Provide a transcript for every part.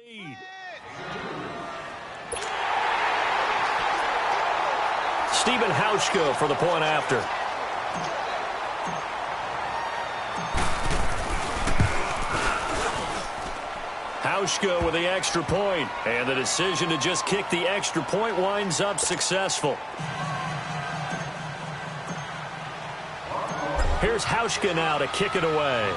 lead. Stephen Hauschka for the point after. Hauschka with the extra point, and the decision to just kick the extra point winds up successful. Here's Hauschka now to kick it away.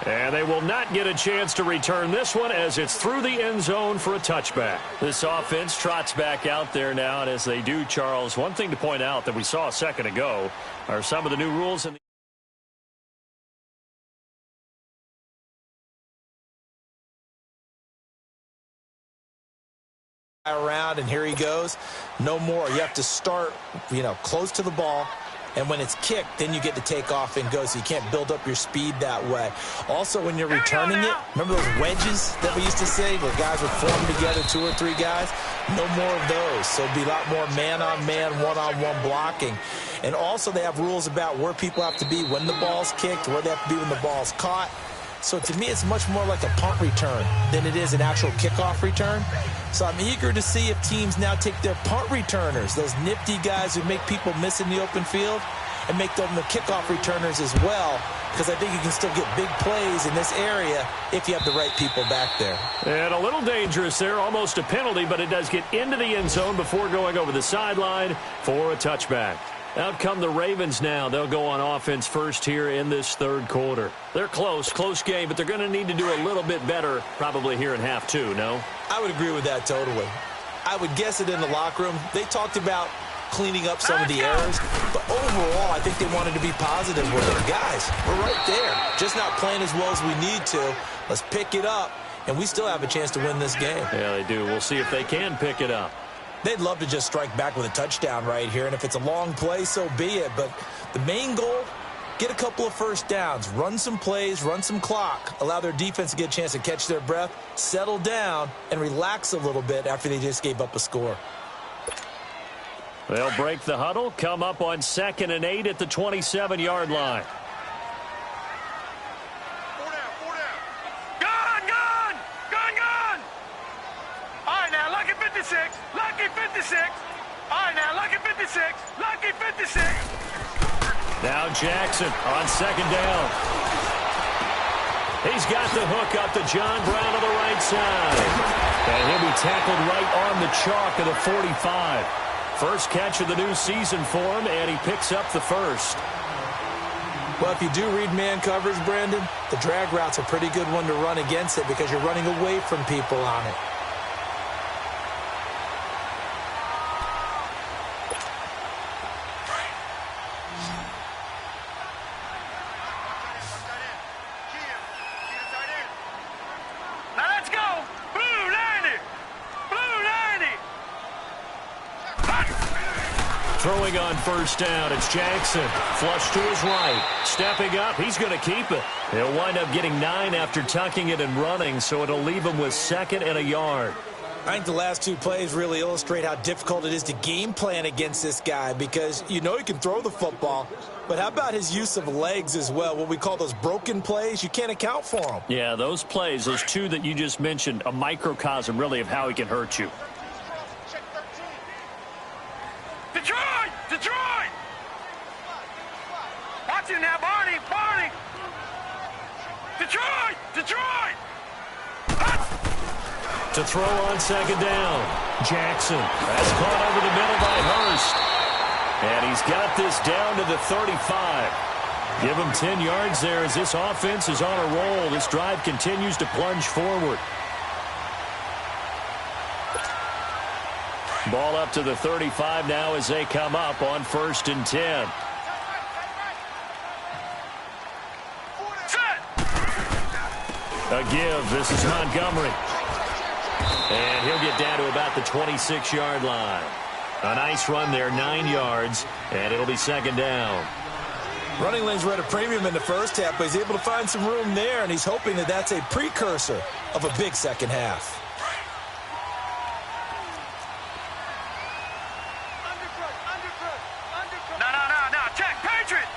And they will not get a chance to return this one as it's through the end zone for a touchback. This offense trots back out there now, and as they do, Charles, one thing to point out that we saw a second ago are some of the new rules in the around, and here he goes. No more. You have to start, close to the ball. And when it's kicked, then you get to take off and go, so you can't build up your speed that way. Also, when you're returning it, remember those wedges that we used to say where guys would form together, 2 or 3 guys? No more of those. So it'll be a lot more man-on-man, one-on-one blocking. And also they have rules about where people have to be when the ball's kicked, where they have to be when the ball's caught. So to me, it's much more like a punt return than it is an actual kickoff return. So I'm eager to see if teams now take their punt returners, those nifty guys who make people miss in the open field, and make them the kickoff returners as well, because I think you can still get big plays in this area if you have the right people back there. And a little dangerous there, almost a penalty, but it does get into the end zone before going over the sideline for a touchback. Out come the Ravens now. They'll go on offense first here in this third quarter. They're close game, but they're going to need to do a little bit better probably here in half 2, no? I would agree with that totally. I would guess it in the locker room. They talked about cleaning up some of the errors, but overall, I think they wanted to be positive with it. Guys, we're right there. Just not playing as well as we need to. Let's pick it up, and we still have a chance to win this game. Yeah, they do. We'll see if they can pick it up. They'd love to just strike back with a touchdown right here, and if it's a long play, so be it. But the main goal, get a couple of first downs, run some plays, run some clock, allow their defense to get a chance to catch their breath, settle down, and relax a little bit after they just gave up a score. They'll break the huddle, come up on 2nd and 8 at the 27-yard line. Now Jackson on 2nd down. He's got the hook up to John Brown to the right side. And he'll be tackled right on the chalk of the 45. First catch of the new season for him, and he picks up the first. Well, if you do read man coverage, Brandon, the drag route's a pretty good one to run against it because you're running away from people on it. Throwing on first down, it's Jackson. Flush to his right. Stepping up, he's going to keep it. He'll wind up getting 9 after tucking it and running, so it'll leave him with 2nd and a yard. I think the last 2 plays really illustrate how difficult it is to game plan against this guy because he can throw the football, but how about his use of legs as well? What we call those broken plays, you can't account for them. Yeah, those plays, those 2 that you just mentioned, a microcosm really of how he can hurt you. Detroit! Watch it now, Barney! Detroit! To throw on 2nd down. Jackson. That's caught over the middle by Hurst. And he's got this down to the 35. Give him 10 yards there as this offense is on a roll. This drive continues to plunge forward. Ball up to the 35 now as they come up on 1st and 10. A give. This is Montgomery. And he'll get down to about the 26-yard line. A nice run there, 9 yards, and it'll be 2nd down. Running lanes were at a premium in the first half, but he's able to find some room there, and he's hoping that that's a precursor of a big second half. No. Check. Patriot.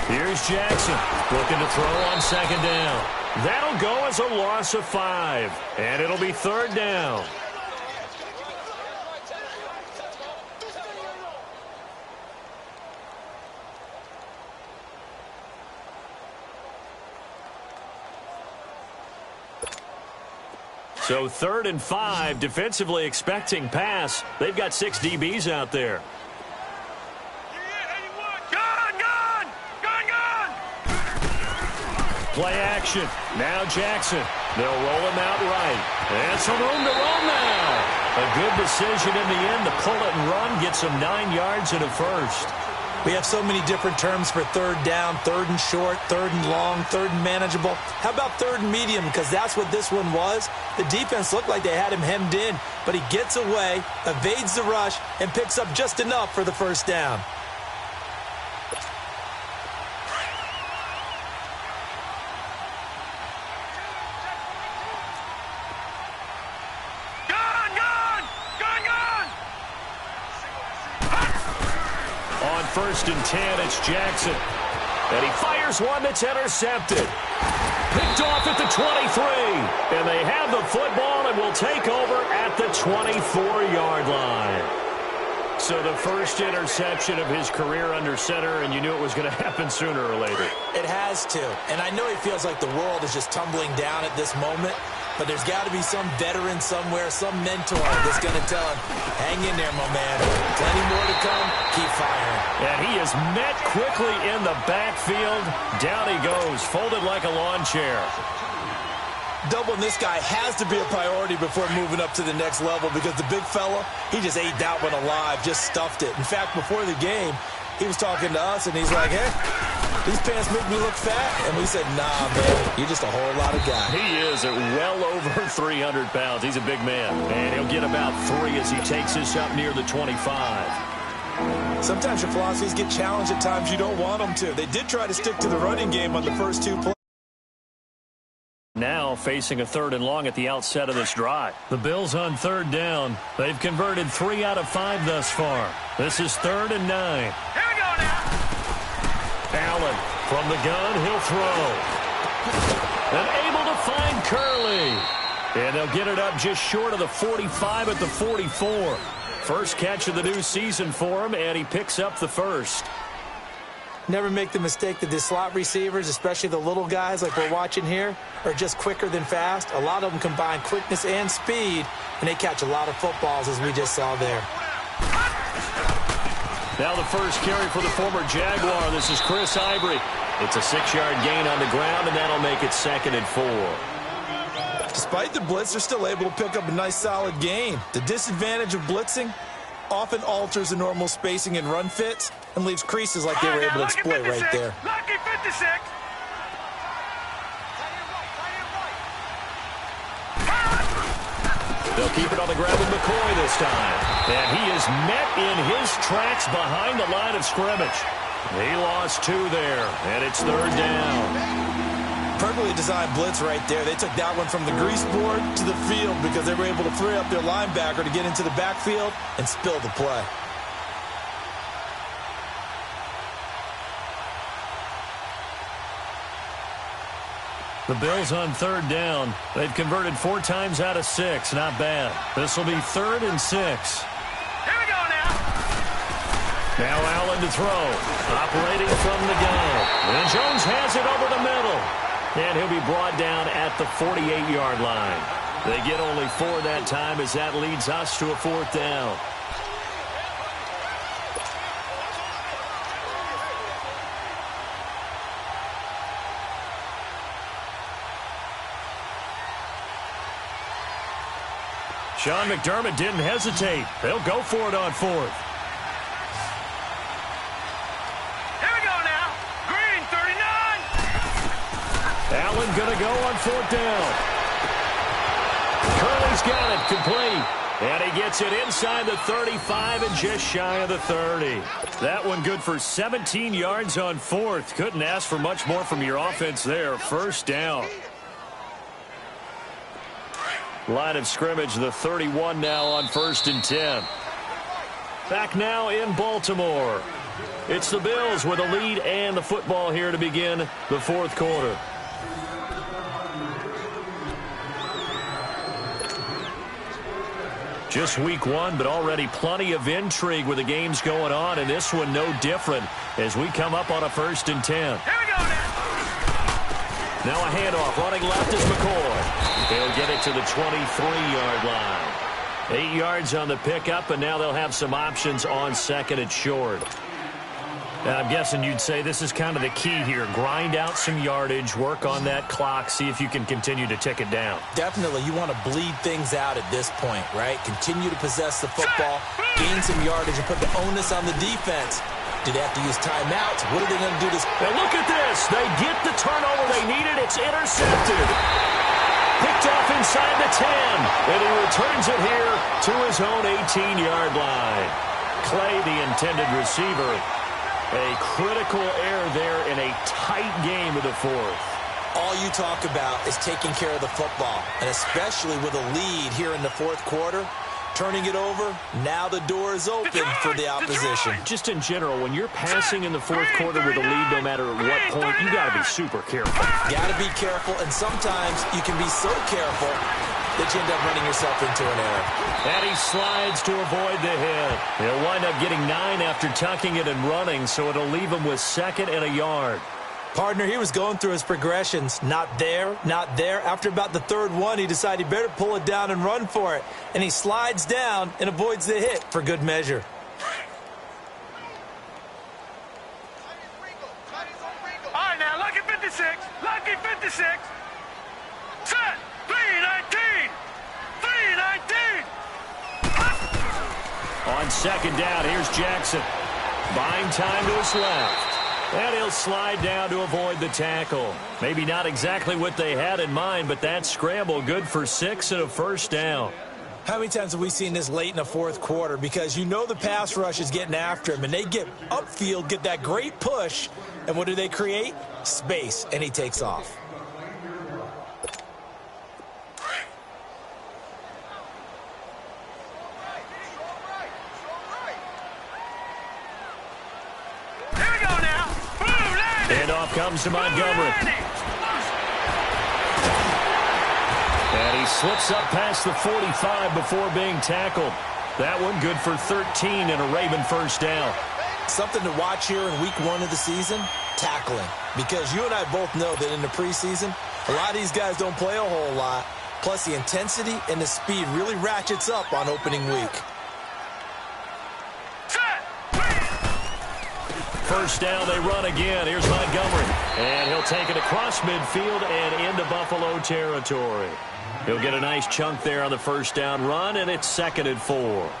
Here's Jackson looking to throw on second down. That'll go as a loss of 5, and it'll be third down. So 3rd and 5, defensively expecting pass. They've got 6 DBs out there. Play action. Now Jackson. They'll roll him out right. And some room to roll now. A good decision in the end to pull it and run. Get some 9 yards and a first. We have so many different terms for third down, third and short, third and long, third and manageable. How about third and medium? Because that's what this one was. The defense looked like they had him hemmed in, but he gets away, evades the rush, and picks up just enough for the first down. On 1st and 10, it's Jackson. And he fires one that's intercepted. Picked off at the 23. And they have the football and will take over at the 24-yard line. So the first interception of his career under center, and you knew it was going to happen sooner or later. It has to. And I know he feels like the world is just tumbling down at this moment. But there's got to be some veteran somewhere, some mentor that's going to tell him, hang in there, my man. Plenty more to come. Keep firing. And he is met quickly in the backfield. Down he goes, folded like a lawn chair. Doubling this guy has to be a priority before moving up to the next level because the big fella, he just ate that one alive, just stuffed it. In fact, before the game, he was talking to us, and he's like, hey, these pants make me look fat. And we said, nah, man, you're just a whole lot of guy. He is at well over 300 pounds. He's a big man. And he'll get about 3 as he takes this up near the 25. Sometimes your philosophies get challenged at times you don't want them to. They did try to stick to the running game on the first 2 plays. Now facing a 3rd and long at the outset of this drive. The Bills on 3rd down. They've converted 3 out of 5 thus far. This is 3rd and 9. Here we go now. Allen from the gun, he'll throw. And able to find Curley. And they'll get it up just short of the 45 at the 44. First catch of the new season for him, and he picks up the first. Never make the mistake that the slot receivers, especially the little guys like we're watching here, are just quicker than fast. A lot of them combine quickness and speed, and they catch a lot of footballs, as we just saw there. Now the first carry for the former Jaguar. This is Chris Ivory. It's a 6-yard gain on the ground, and that'll make it 2nd and 4. Despite the blitz, they're still able to pick up a nice, solid gain. The disadvantage of blitzing often alters the normal spacing and run fits and leaves creases like they were able to exploit right there. Lucky 56. They'll keep it on the ground with McCoy this time. And he is met in his tracks behind the line of scrimmage. He lost 2 there, and it's 3rd down. Perfectly designed blitz right there. They took that one from the grease board to the field because they were able to free up their linebacker to get into the backfield and spill the play. The Bills on 3rd down. They've converted 4 times out of 6. Not bad. This will be 3rd and 6. Here we go now. Now Allen to throw. Operating from the gun. And Jones has it over the middle. And he'll be brought down at the 48-yard line. They get only 4 that time as that leads us to a 4th down. Sean McDermott didn't hesitate. They'll go for it on 4th. Here we go now. Green, 39. Allen going to go on 4th down. Curley's got it complete. And he gets it inside the 35 and just shy of the 30. That one good for 17 yards on 4th. Couldn't ask for much more from your offense there. First down. Line of scrimmage, the 31 now on 1st and 10. Back now in Baltimore. It's the Bills with a lead and the football here to begin the fourth quarter. Just week one, but already plenty of intrigue with the games going on, and this one no different as we come up on a 1st and 10. Here we go now. Now a handoff. Running left is McCoy. He'll get it to the 23-yard line. 8 yards on the pickup, and now they'll have some options on 2nd and short. Now, I'm guessing you'd say this is kind of the key here. Grind out some yardage, work on that clock, see if you can continue to tick it down. Definitely. You want to bleed things out at this point, right? Continue to possess the football, gain some yardage, and put the onus on the defense. Do they have to use timeouts? What are they going to do this? And look at this. They get the turnover they needed. It's intercepted. Picked off inside the 10. And he returns it here to his own 18-yard line. Clay, the intended receiver. A critical error there in a tight game of the fourth. All you talk about is taking care of the football, and especially with a lead here in the fourth quarter, turning it over, now the door is open for the opposition. Just in general, when you're passing in the fourth quarter with a lead, no matter what point, you got to be super careful. Got to be careful, and sometimes you can be so careful that you end up running yourself into an error. And he slides to avoid the hit. He'll wind up getting 9 after tucking it and running, so it'll leave him with 2nd and a yard. Partner, he was going through his progressions. Not there, not there. After about the 3rd one, he decided he better pull it down and run for it. And he slides down and avoids the hit for good measure. All right, now, lucky 56. Lucky 56. Set. 319. 319. On 2nd down, here's Jackson. Buying time to his left. And he'll slide down to avoid the tackle. Maybe not exactly what they had in mind, but that scramble good for 6 and a 1st down. How many times have we seen this late in the fourth quarter? Because you know the pass rush is getting after him, and they get upfield, get that great push, and what do they create? Space, and he takes off. Handoff comes to Montgomery. And he slips up past the 45 before being tackled. That one good for 13 and a Raven 1st down. Something to watch here in week 1 of the season, tackling. Because you and I both know that in the preseason, a lot of these guys don't play a whole lot. Plus the intensity and the speed really ratchets up on opening week. 1st down, they run again. Here's Montgomery. And he'll take it across midfield and into Buffalo territory. He'll get a nice chunk there on the 1st down run, and it's 2nd and 4.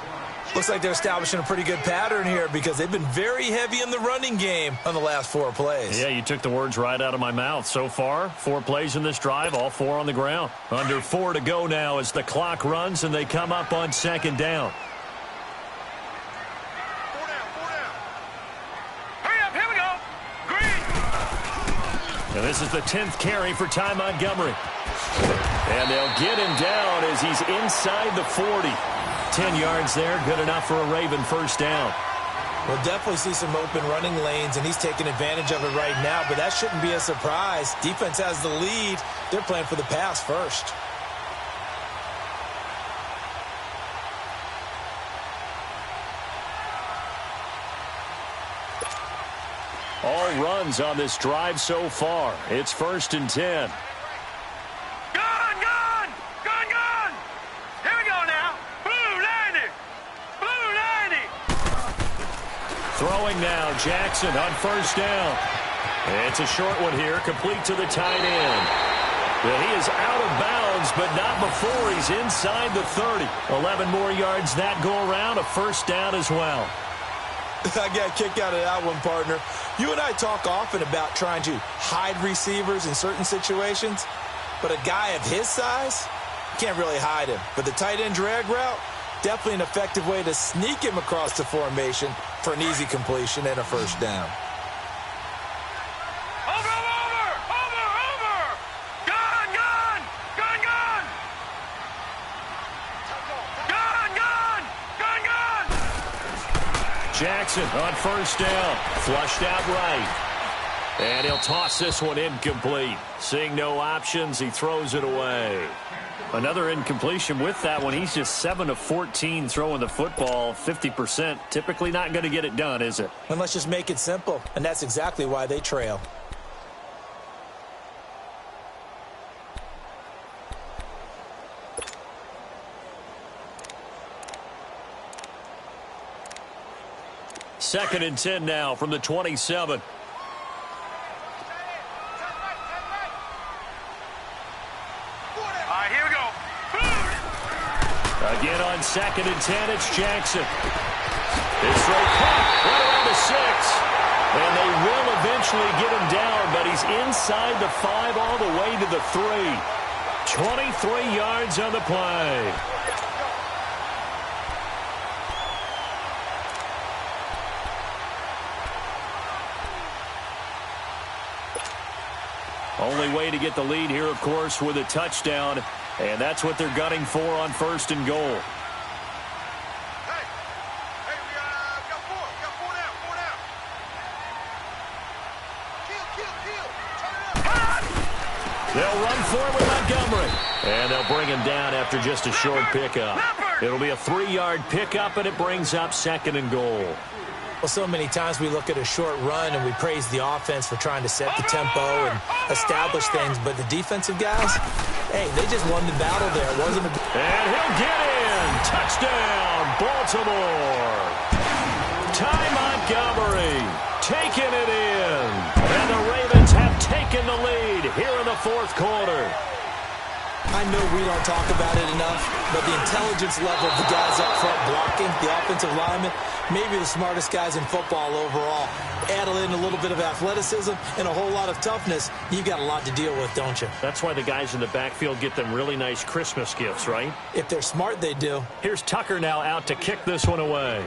Looks like they're establishing a pretty good pattern here because they've been very heavy in the running game on the last 4 plays. Yeah, you took the words right out of my mouth. So far, 4 plays in this drive, all 4 on the ground. Under 4 to go now as the clock runs and they come up on 2nd down. And this is the 10th carry for Ty Montgomery. And they'll get him down as he's inside the 40. 10 yards there, good enough for a Raven 1st down. We'll definitely see some open running lanes, and he's taking advantage of it right now, but that shouldn't be a surprise. Defense has the lead. They're playing for the pass first. All runs on this drive so far. It's 1st and 10. Gone, gone, gone, gone. Here we go now. Blue 90. Blue 90. Throwing now, Jackson on 1st down. It's a short one here, complete to the tight end. Well, he is out of bounds, but not before he's inside the 30. 11 more yards that go around, a 1st down as well. I got a kick out of that one, partner. You and I talk often about trying to hide receivers in certain situations, but a guy of his size, can't really hide him. But the tight end drag route, definitely an effective way to sneak him across the formation for an easy completion and a 1st down. Jackson on first down. Flushed out right. And he'll toss this one incomplete. Seeing no options, he throws it away. Another incompletion with that one. He's just 7 of 14 throwing the football, 50%. Typically not going to get it done, is it? And let's just make it simple. And that's exactly why they trail. Second and 10 now from the 27. Again on second and 10, it's Jackson. His throw caught right around the 6. And they will eventually get him down, but he's inside the 5 all the way to the 3. 23 yards on the play. Only way to get the lead here, of course, with a touchdown. And that's what they're gunning for on first and goal. Hey, we got four down. Kill. Turn it up. They'll run for it with Montgomery. And they'll bring him down after just a short pickup. It'll be a 3-yard pickup, and it brings up second and goal. Well, so many times we look at a short run and we praise the offense for trying to set the tempo and establish things, but the defensive guys, hey, they just won the battle there. It wasn't And he'll get in. Touchdown, Baltimore. Ty Montgomery taking it in. And the Ravens have taken the lead here in the fourth quarter. I know we don't talk about it enough, but the intelligence level of the guys up front blocking, the offensive linemen, maybe the smartest guys in football overall. Add in a little bit of athleticism and a whole lot of toughness, you've got a lot to deal with, don't you? That's why the guys in the backfield get them really nice Christmas gifts, right? If they're smart, they do. Here's Tucker now out to kick this one away.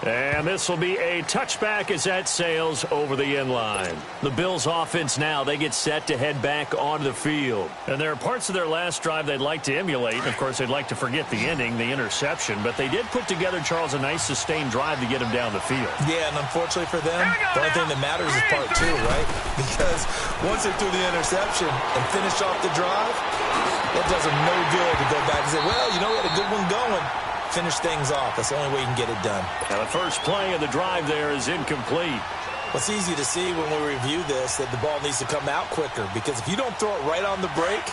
And this will be a touchback as that sails over the end line. The Bills offense now, they get set to head back onto the field. And there are parts of their last drive they'd like to emulate. Of course, they'd like to forget the ending, the interception. But they did put together, Charles, a nice sustained drive to get him down the field. Yeah, and unfortunately for them, the only thing that matters is part 2, right? Because once they threw the interception and finished off the drive, it does them no good to go back and say, well, you know, we had a good one going. Finish things off. That's the only way you can get it done. And the first play of the drive there is incomplete. Well, it's easy to see when we review this that the ball needs to come out quicker, because if you don't throw it right on the break,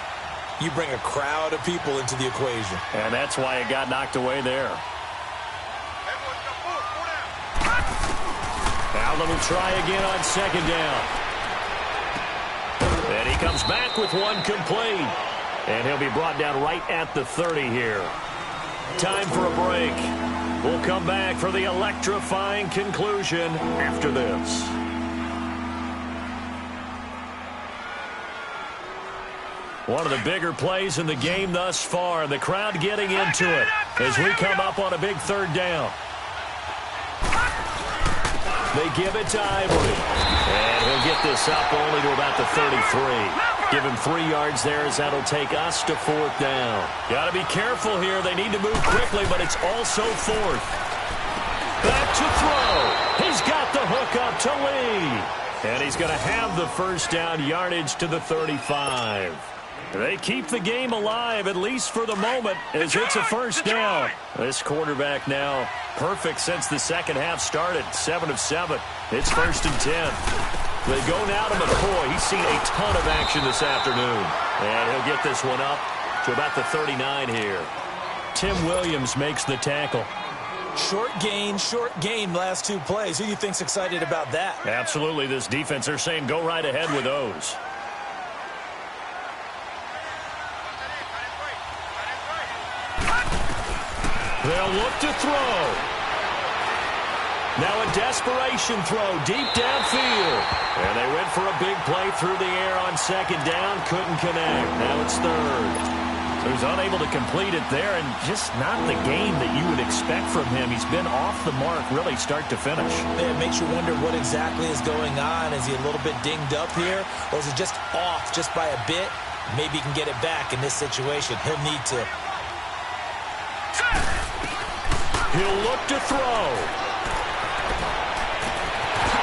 you bring a crowd of people into the equation. And that's why it got knocked away there. Now let him try again on second down. And he comes back with one complete. And he'll be brought down right at the 30 here. Time for a break. We'll come back for the electrifying conclusion after this. One of the bigger plays in the game thus far. The crowd getting into it as we come up on a big third down. They give it to Ivory. And he'll get this up only to about the 33. Give him 3 yards there as that'll take us to fourth down. Got to be careful here. They need to move quickly, but it's also fourth. Back to throw. He's got the hook up to Lee. And he's going to have the first down, yardage to the 35. They keep the game alive, at least for the moment, as it's a first down. This quarterback now perfect since the second half started. 7 of 7. It's first and 10. They go now to McCoy. He's seen a ton of action this afternoon. And he'll get this one up to about the 39 here. Tim Williams makes the tackle. Short gain, last 2 plays. Who do you think's excited about that? Absolutely, this defense, they're saying go right ahead with those. They'll look to throw. Now a desperation throw deep downfield. And they went for a big play through the air on second down. Couldn't connect. Now it's third. He was unable to complete it there, and just not the game that you would expect from him. He's been off the mark really start to finish. It makes you wonder what exactly is going on. Is he a little bit dinged up here, or is it just off just by a bit? Maybe he can get it back in this situation. He'll need to. He'll look to throw.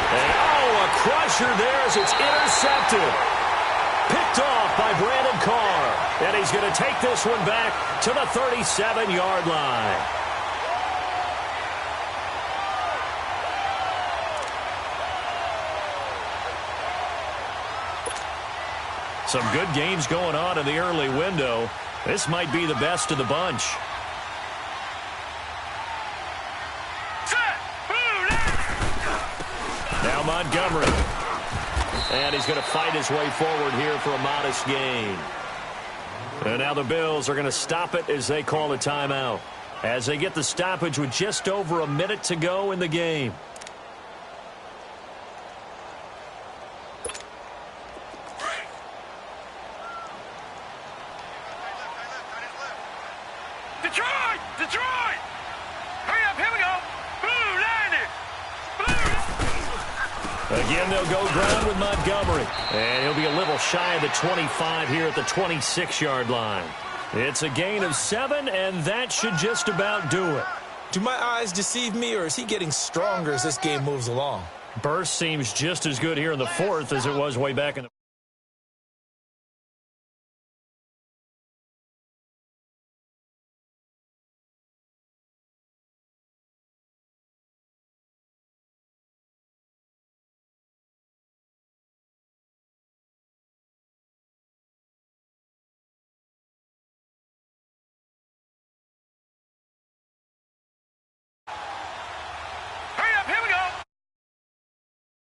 And a crusher there as it's intercepted. Picked off by Brandon Carr. And he's going to take this one back to the 37-yard line. Some good games going on in the early window. This might be the best of the bunch. Now Montgomery. And he's going to fight his way forward here for a modest gain. And now the Bills are going to stop it as they call a timeout, as they get the stoppage with just over a minute to go in the game. Detroit! Detroit! Hurry up, here we go! Blue, line it! Blue! Again, they'll go ground with Montgomery. And he'll be a little shy of the 25 here at the 26-yard line. It's a gain of 7, and that should just about do it. Do my eyes deceive me, or is he getting stronger as this game moves along? Burst seems just as good here in the fourth as it was way back in the